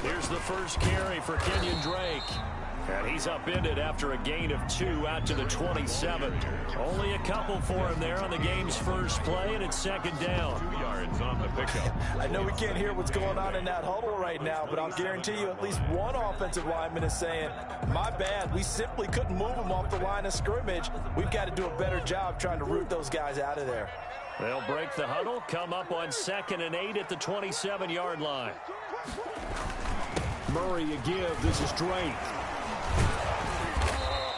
Here's the first carry for Kenyon Drake. And he's upended after a gain of 2 out to the 27. Only a couple for him there on the game's first play, and it's second down. 2 yards on the pickup. I know we can't hear what's going on in that huddle right now, but I'll guarantee you at least one offensive lineman is saying, my bad, we simply couldn't move them off the line of scrimmage. We've got to do a better job trying to root those guys out of there. They'll break the huddle, come up on 2nd and 8 at the 27-yard line. Murray a give. This is Drake.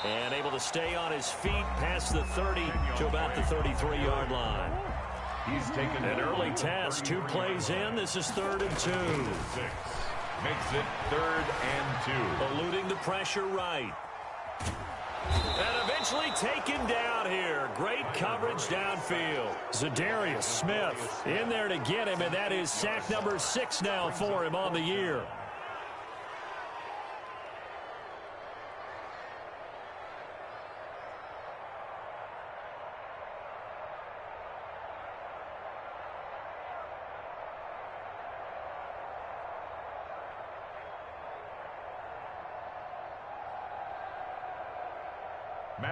And able to stay on his feet past the 30 to about the 33-yard line. He's taken an early task. 2 plays in. This is 3rd and 2. Makes it 3rd and 2. Eluding the pressure right. And eventually taken down here. Great coverage downfield. Zadarius Smith in there to get him, and that is sack number 6 now for him on the year.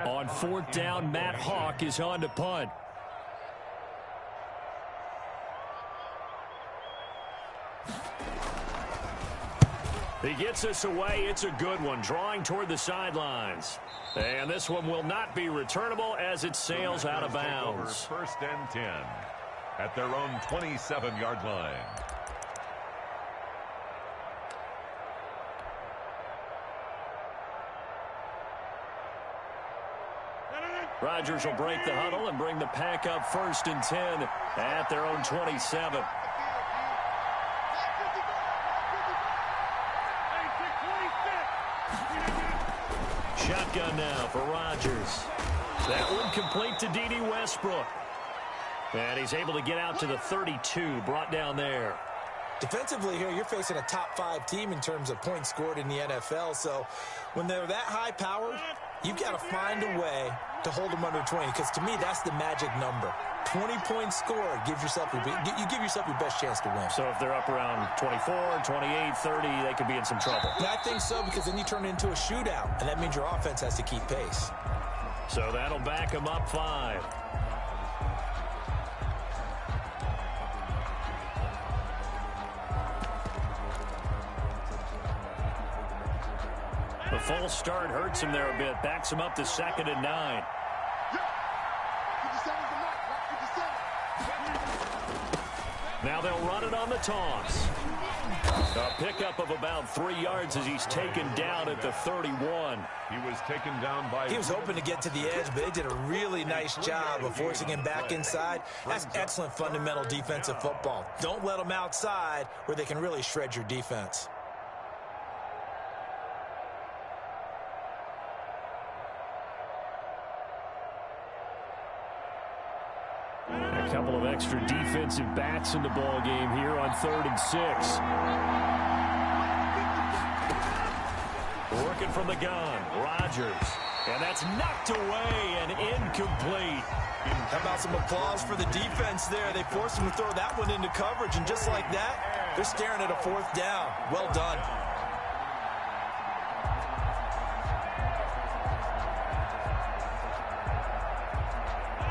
On 4th down, Matt Hawk is on to punt. He gets us away. It's a good one, drawing toward the sidelines. And this one will not be returnable as it sails out of bounds. 1st and 10 at their own 27-yard line. Rodgers will break the huddle and bring the pack up 1st and 10 at their own 27. Shotgun now for Rodgers. That one complete to D.D. Westbrook. And he's able to get out to the 32, brought down there. Defensively here, you're facing a top 5 team in terms of points scored in the NFL. So when they're that high-powered, you've got to find a way to hold them under 20, because to me, that's the magic number. 20 points scored gives yourself you give yourself your best chance to win. So if they're up around 24, 28, 30, they could be in some trouble. Yeah, I think so, because then you turn it into a shootout, and that means your offense has to keep pace. So that'll back them up 5. The false start hurts him there a bit. Backs him up to 2nd and 9. Now they'll run it on the toss. A pickup of about 3 yards as he's taken down at the 31. He was taken down by... He was hoping to get to the edge, but they did a really nice job of forcing him back inside. That's excellent fundamental defensive football. Don't let them outside where they can really shred your defense. A couple of extra defensive backs in the ball game here on 3rd and 6. Working from the gun, Rodgers. And that's knocked away and incomplete. How about some applause for the defense there? They forced him to throw that one into coverage, and just like that, they're staring at a 4th down. Well done.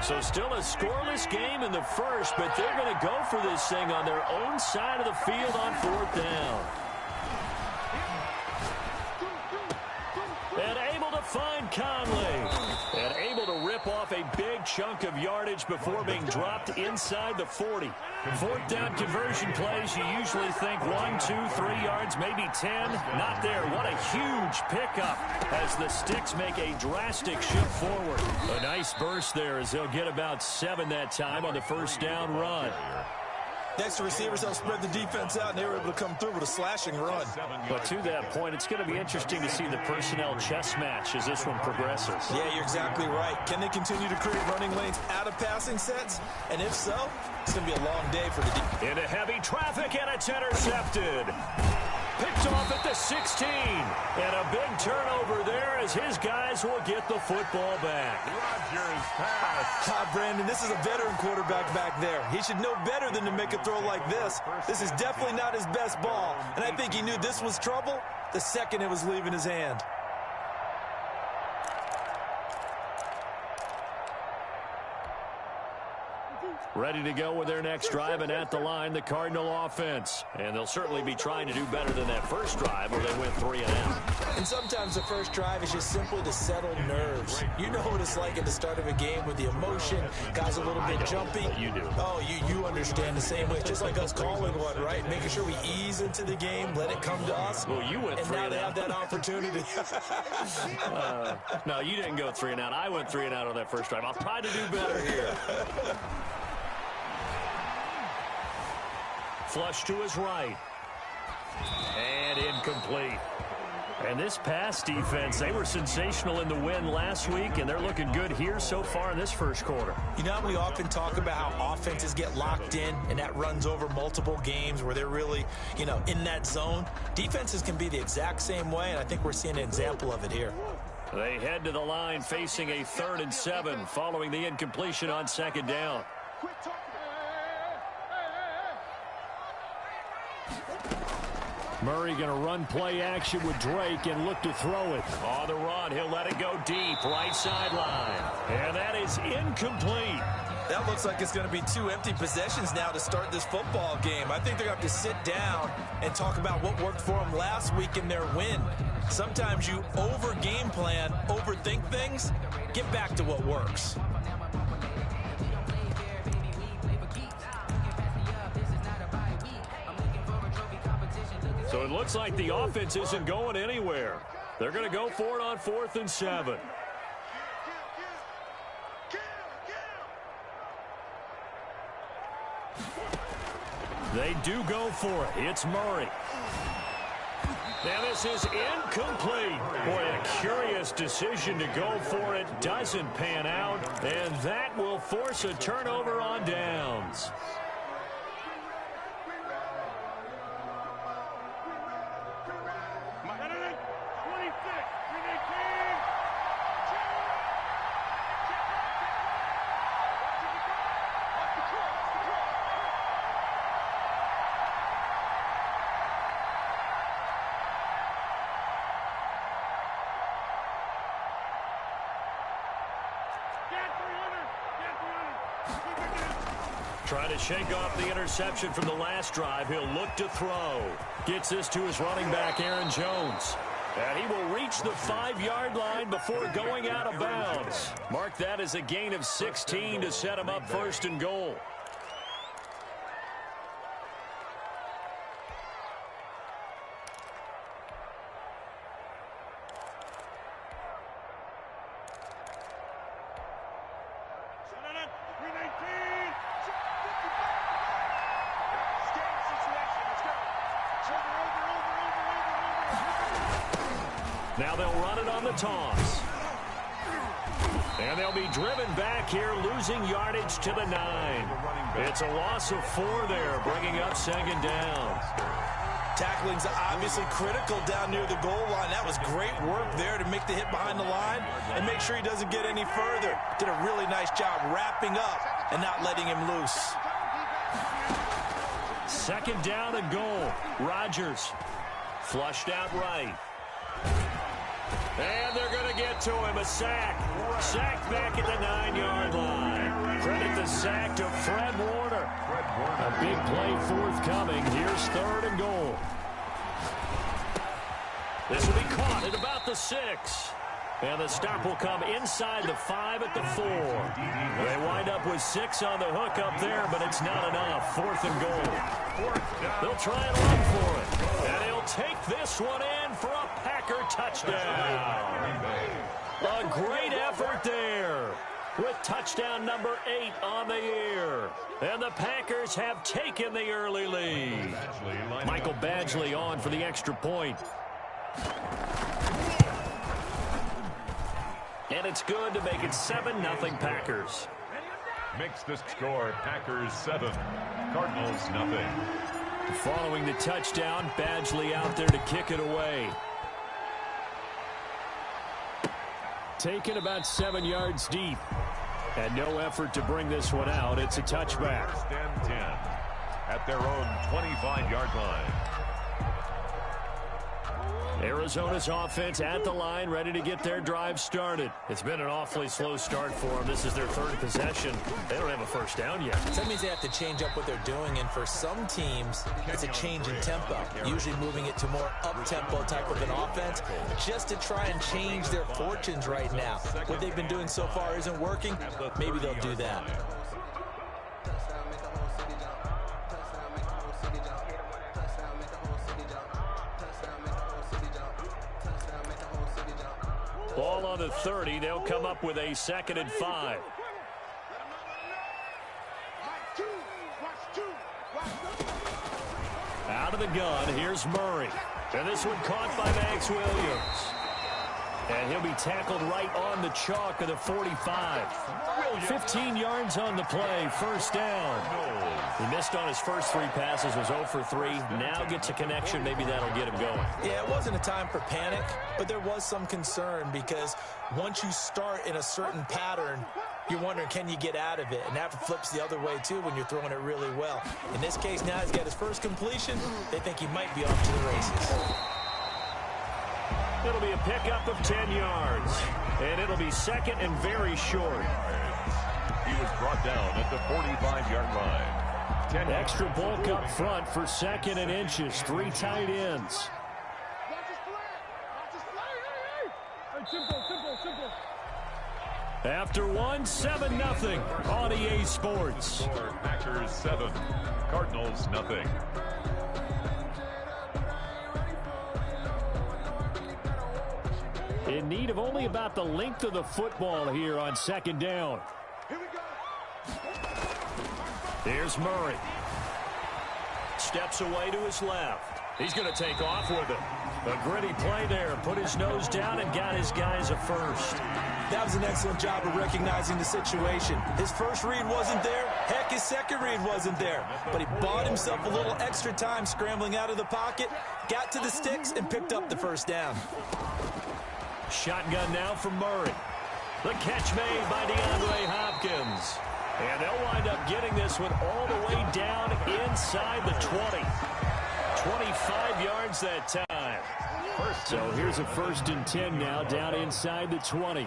So still a scoreless game in the first, but they're going to go for this thing on their own side of the field on 4th down. And able to find Conley. And able to rip off a big chunk of yardage before being dropped inside the 40. 4th down conversion plays, you usually think 1, 2, 3 yards, maybe 10. Not there. What a huge pickup as the Sticks make a drastic shift forward. A nice burst there as they'll get about 7 that time on the 1st down run. Next, the receivers helped spread the defense out, and they were able to come through with a slashing run. But to that point, it's going to be interesting to see the personnel chess match as this one progresses. Yeah, you're exactly right. Can they continue to create running lanes out of passing sets? And if so, it's going to be a long day for the defense. Into heavy traffic, and it's intercepted. Picked off at the 16. And a big turnover there as his guys will get the football back. Rodgers pass. Brandon, this is a veteran quarterback back there. He should know better than to make a throw like this. This is definitely not his best ball. And I think he knew this was trouble the second it was leaving his hand. Ready to go with their next drive, and at the line, the Cardinal offense. And they'll certainly be trying to do better than that first drive where they went 3 and out. And sometimes the first drive is just simply to settle nerves. You know what it's like at the start of a game with the emotion, guys a little bit jumpy. You do. Oh, you understand the same way. Just like us calling one, right? Making sure we ease into the game, let it come to us. Well, you went 3 and out. And now they have that opportunity. No, you didn't go 3 and out. I went 3 and out on that first drive. I'll try to do better here. Flush to his right. And incomplete. And this pass defense, they were sensational in the win last week, and they're looking good here so far in this first quarter. You know, we often talk about how offenses get locked in, and that runs over multiple games where they're really, in that zone. Defenses can be the exact same way, and I think we're seeing an example of it here. They head to the line facing a 3rd and 7 following the incompletion on 2nd down. Murray going to run play action with Drake and look to throw it. On the run, he'll let it go deep, right sideline. And that is incomplete. That looks like it's going to be 2 empty possessions now to start this football game. I think they're going to have to sit down and talk about what worked for them last week in their win. Sometimes you over-game plan, overthink things. Get back to what works. So it looks like the offense isn't going anywhere. They're going to go for it on 4th and 7. They do go for it. It's Murray. Now this is incomplete. Boy, a curious decision to go for it. Doesn't pan out. And that will force a turnover on downs. Trying to shake off the interception from the last drive. He'll look to throw. Gets this to his running back, Aaron Jones. And he will reach the 5-yard line before going out of bounds. Mark that as a gain of 16 to set him up 1st and goal. Now they'll run it on the toss. And they'll be driven back here, losing yardage to the 9. It's a loss of 4 there, bringing up 2nd down. Tackling's obviously critical down near the goal line. That was great work there to make the hit behind the line and make sure he doesn't get any further. Did a really nice job wrapping up and not letting him loose. 2nd down and goal. Rodgers flushed out right. And they're going to get to him. A sack. Sack back at the 9-yard line. Credit the sack to Fred Warner. A big play forthcoming. Here's 3rd and goal. This will be caught at about the 6. And the stop will come inside the 5 at the 4. They wind up with 6 on the hook up there, but it's not enough. 4th and goal. They'll try and run for it. And he'll take this one in for a Packer touchdown. A great effort there with touchdown number 8 on the year. And the Packers have taken the early lead. Michael Badgley on for the extra point. And it's good to make it 7-0 Packers. Makes the score Packers 7, Cardinals 0. Following the touchdown, Badgley out there to kick it away. Taken about 7 yards deep. And no effort to bring this one out. It's a touchback. First and 10 at their own 25-yard line. Arizona's offense at the line, ready to get their drive started. It's been an awfully slow start for them. This is their third possession. They don't have a first down yet. That means they have to change up what they're doing, and for some teams, it's a change in tempo, usually moving it to more up-tempo type of an offense, just to try and change their fortunes right now. What they've been doing so far isn't working. Maybe they'll do that. Ball on the 30. They'll come up with a 2nd and 5. Out of the gun, here's Murray. And this one caught by Max Williams. And he'll be tackled right on the chalk of the 45. 15 yards on the play, first down. He missed on his first 3 passes, was 0 for 3. Now gets a connection. Maybe that'll get him going. Yeah, it wasn't a time for panic, but there was some concern because once you start in a certain pattern, you're wondering, can you get out of it? And that flips the other way, too, when you're throwing it really well. In this case, now he's got his first completion. They think he might be off to the races. It'll be a pickup of 10 yards. And it'll be 2nd and very short. He was brought down at the 45-yard line. Extra bulk up front for 2nd and inches. 3 tight ends. After 1, 7-0 on EA Sports. Packers 7, Cardinals nothing. In need of only about the length of the football here on 2nd down. Here's Murray. Steps away to his left. He's going to take off with it. A gritty play there. Put his nose down and got his guys a first. That was an excellent job of recognizing the situation. His first read wasn't there. Heck, his second read wasn't there. But he bought himself a little extra time scrambling out of the pocket, got to the sticks, and picked up the first down. Shotgun now from Murray. The catch made by DeAndre Hopkins. And they'll wind up getting this one all the way down inside the 20. 25 yards that time. So here's a 1st and 10 now down inside the 20.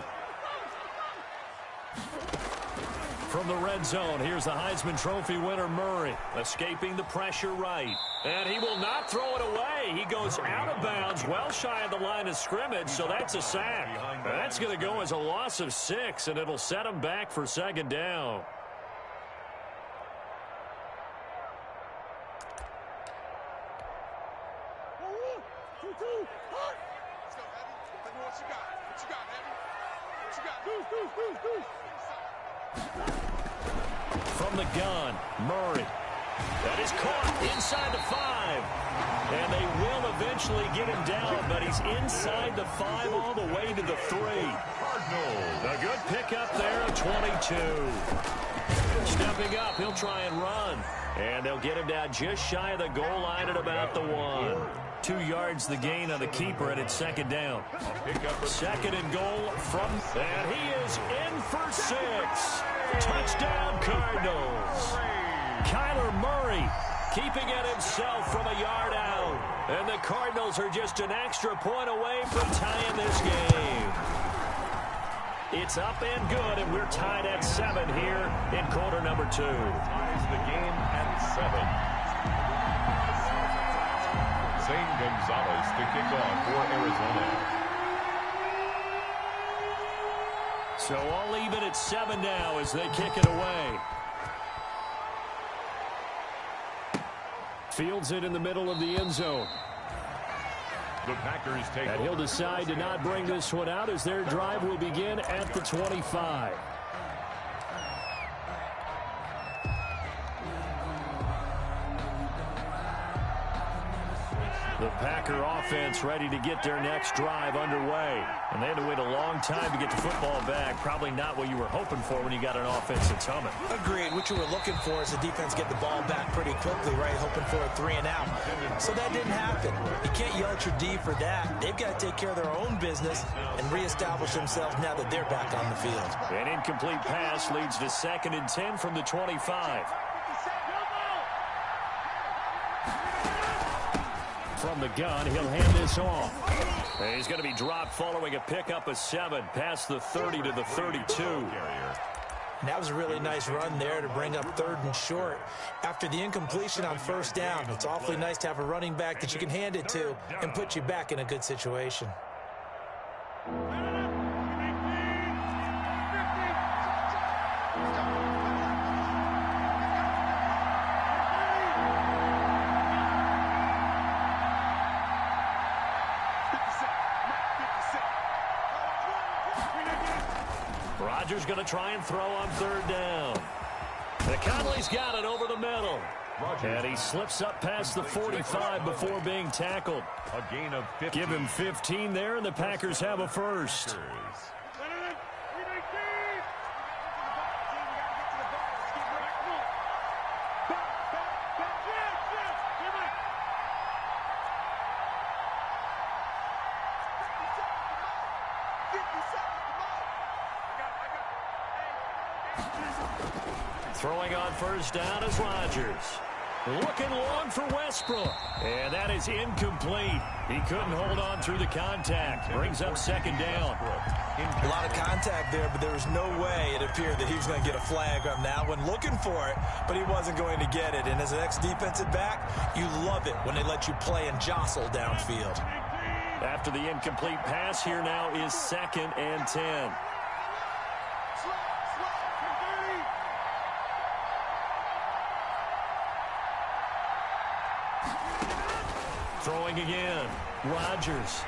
From the red zone, here's the Heisman Trophy winner Murray, escaping the pressure right. And he will not throw it away. He goes out of bounds, well shy of the line of scrimmage, so that's a sack. That's going to go as a loss of 6, and it'll set him back for 2nd down. From the gun, Murray. That is caught inside the 5. And they will eventually get him down, but he's inside the 5 all the way to the 3. A good pickup there of 22. Stepping up, he'll try and run. And they'll get him down just shy of the goal line at about the 1. 2 yards the gain on the keeper, and it's 2nd down. 2nd and goal from, and he is in for 6. Touchdown Cardinals. Kyler Murray keeping it himself from a yard out. And the Cardinals are just an extra point away from tying this game. It's up and good, and we're tied at 7 here in quarter number 2. Ties the game at 7. Zane Gonzalez to kick off for Arizona. So all even at 7 now as they kick it away. Fields it in the middle of the end zone. The Packers take And he'll over. decide to not bring this one out as their drive will begin at the 25. The Packer offense ready to get their next drive underway. And they had to wait a long time to get the football back. Probably not what you were hoping for when you got an offense that's humming. Agreed. What you were looking for is the defense get the ball back pretty quickly, right? Hoping for a 3 and out. So that didn't happen. You can't yell at your D for that. They've got to take care of their own business and reestablish themselves now that they're back on the field. An incomplete pass leads to 2nd and 10 from the 25. From the gun, he'll hand this off. And he's going to be dropped following a pickup of 7 past the 30 to the 32. And that was a really nice run there to bring up 3rd and short. After the incompletion on 1st down, it's awfully nice to have a running back that you can hand it to and put you back in a good situation. Rodgers going to try and throw on 3rd down. The Conley's got it over the middle. And he slips up past the 45 before being tackled. A gain of 15. Give him 15 there, and the Packers have a first. Throwing on 1st down is Rodgers. Looking long for Westbrook. And that is incomplete. He couldn't hold on through the contact. Brings up 2nd down. A lot of contact there, but there was no way it appeared that he was going to get a flag on that one. Looking for it, but he wasn't going to get it. And as an ex-defensive back, you love it when they let you play and jostle downfield. After the incomplete pass, here now is 2nd and 10. Throwing again. Rodgers.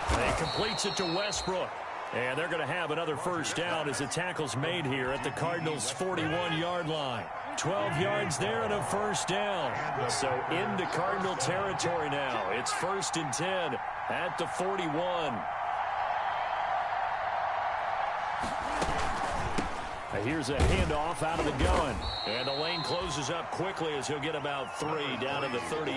He completes it to Westbrook. And they're going to have another 1st down as the tackle's made here at the Cardinals' 41-yard line. 12 yards there and a 1st down. So into Cardinal territory now. It's 1st and 10 at the 41. Here's a handoff out of the gun. And the lane closes up quickly as he'll get about 3 down to the 38.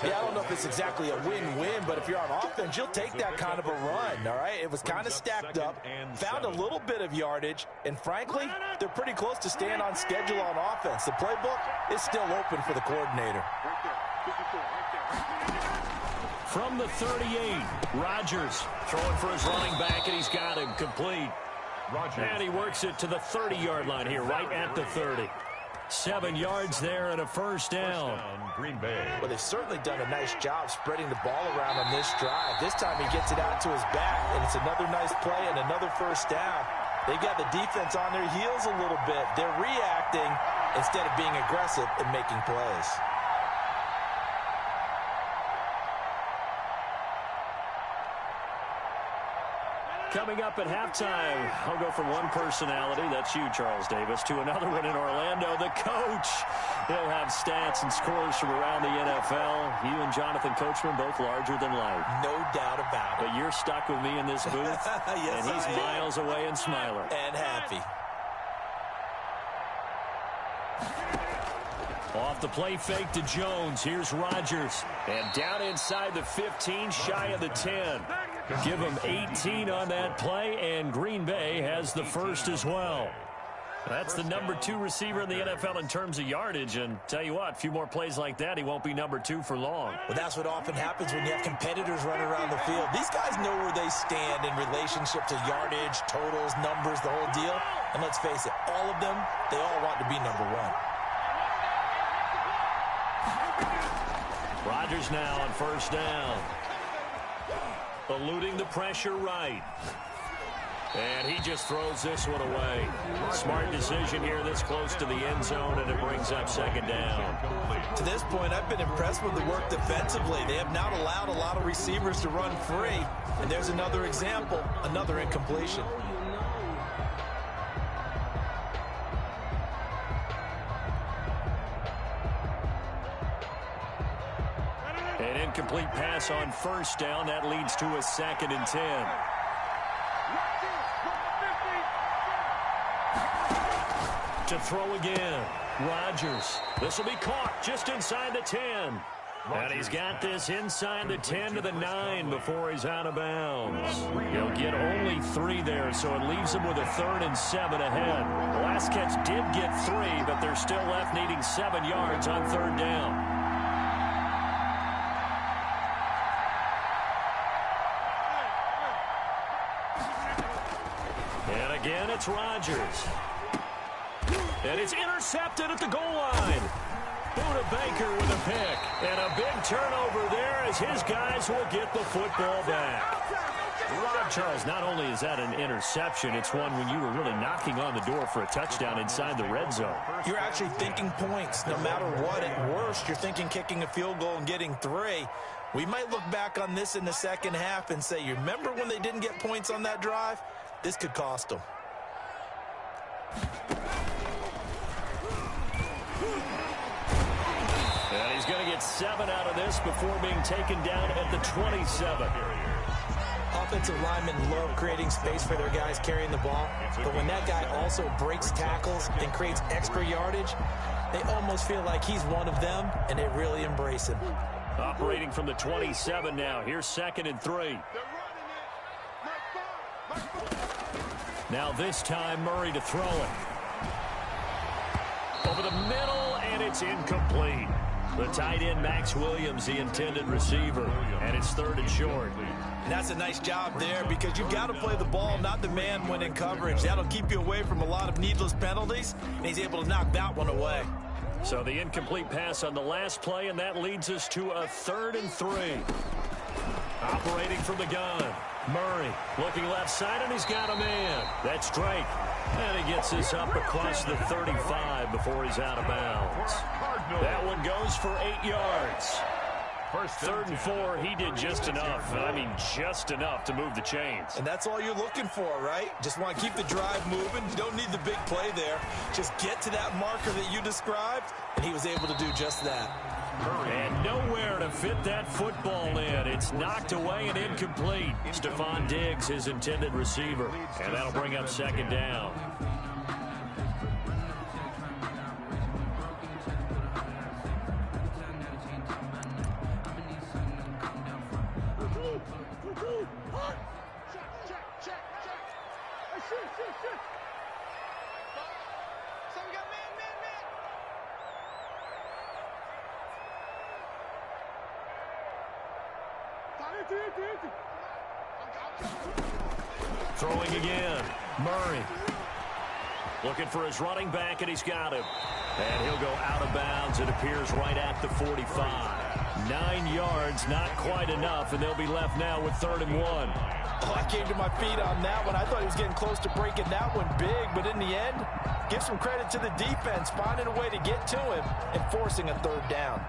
Yeah, I don't know if it's exactly a win-win, but if you're on offense, you'll take that kind of a run, all right? It was kind of stacked up, found a little bit of yardage, and frankly, they're pretty close to staying on schedule on offense. The playbook is still open for the coordinator. From the 38, Rodgers throwing for his running back, and he's got him complete. And he works it to the 30-yard line here, right at the 30. 7 yards there and a 1st down. Green Bay. Well, they've certainly done a nice job spreading the ball around on this drive. This time he gets it out to his back, and it's another nice play and another 1st down. They've got the defense on their heels a little bit. They're reacting instead of being aggressive and making plays. Coming up at halftime, I'll go from one personality, that's you, Charles Davis, to another one in Orlando, the coach. He'll have stats and scores from around the NFL. You and Jonathan Coachman, both larger than life. No doubt about it. But you're stuck with me in this booth, yes, and he's miles away and smiling. And happy. Off the play fake to Jones. Here's Rodgers. And down inside the 15, shy of the 10. Give him 18 on that play, and Green Bay has the first as well. That's the number 2 receiver in the NFL in terms of yardage, and tell you what, a few more plays like that, he won't be number 2 for long. Well, that's what often happens when you have competitors running around the field. These guys know where they stand in relationship to yardage, totals, numbers, the whole deal. And let's face it, all of them, they all want to be number 1. Rodgers now on 1st down. Eluding the pressure right. And he just throws this one away. Smart decision here this close to the end zone, and it brings up 2nd down. To this point, I've been impressed with the work defensively. They have not allowed a lot of receivers to run free. And there's another example, another incompletion. An incomplete pass on first down. That leads to a 2nd and 10. To throw again. Rodgers. This will be caught just inside the 10. And he's got this inside the 10 to the 9 before he's out of bounds. He'll get only 3 there, so it leaves him with a 3rd and 7 ahead. The last catch did get 3, but they're still left needing 7 yards on 3rd down. And again, it's Rodgers. And it's intercepted at the goal line. Buda Baker with a pick. And a big turnover there as his guys will get the football back. Charles, not only is that an interception, it's one when you were really knocking on the door for a touchdown inside the red zone. You're actually thinking points no matter what. At worst, you're thinking kicking a field goal and getting 3. We might look back on this in the second half and say, you remember when they didn't get points on that drive? This could cost them. And he's going to get 7 out of this before being taken down at the 27. Offensive linemen love creating space for their guys carrying the ball, but when that guy also breaks tackles and creates extra yardage, they almost feel like he's one of them, and they really embrace him. Operating from the 27 now. Here's 2nd and 3. Now this time, Murray to throw it. Over the middle, and it's incomplete. The tight end, Max Williams, the intended receiver, and it's 3rd and short. And that's a nice job there because you've got to play the ball, not the man when in coverage. That'll keep you away from a lot of needless penalties, and he's able to knock that one away. So the incomplete pass on the last play, and that leads us to a 3rd and 3. Operating from the gun. Murray looking left side, and he's got a man. That's Drake. And he gets this up across the 35 before he's out of bounds. That one goes for 8 yards. 3rd and 4, he did just enough. I mean, just enough to move the chains. And that's all you're looking for, right? Just want to keep the drive moving. You don't need the big play there. Just get to that marker that you described, and he was able to do just that. And nowhere to fit that football in. It's knocked away and incomplete. Stephon Diggs, his intended receiver. And that'll bring up 2nd down. Throwing again. Murray. Looking for his running back, and he's got him. And he'll go out of bounds, it appears, right at the 45. 9 yards, not quite enough, and they'll be left now with 3rd and 1. Oh, I came to my feet on that one. I thought he was getting close to breaking that one big, but in the end, give some credit to the defense, finding a way to get to him and forcing a 3rd down.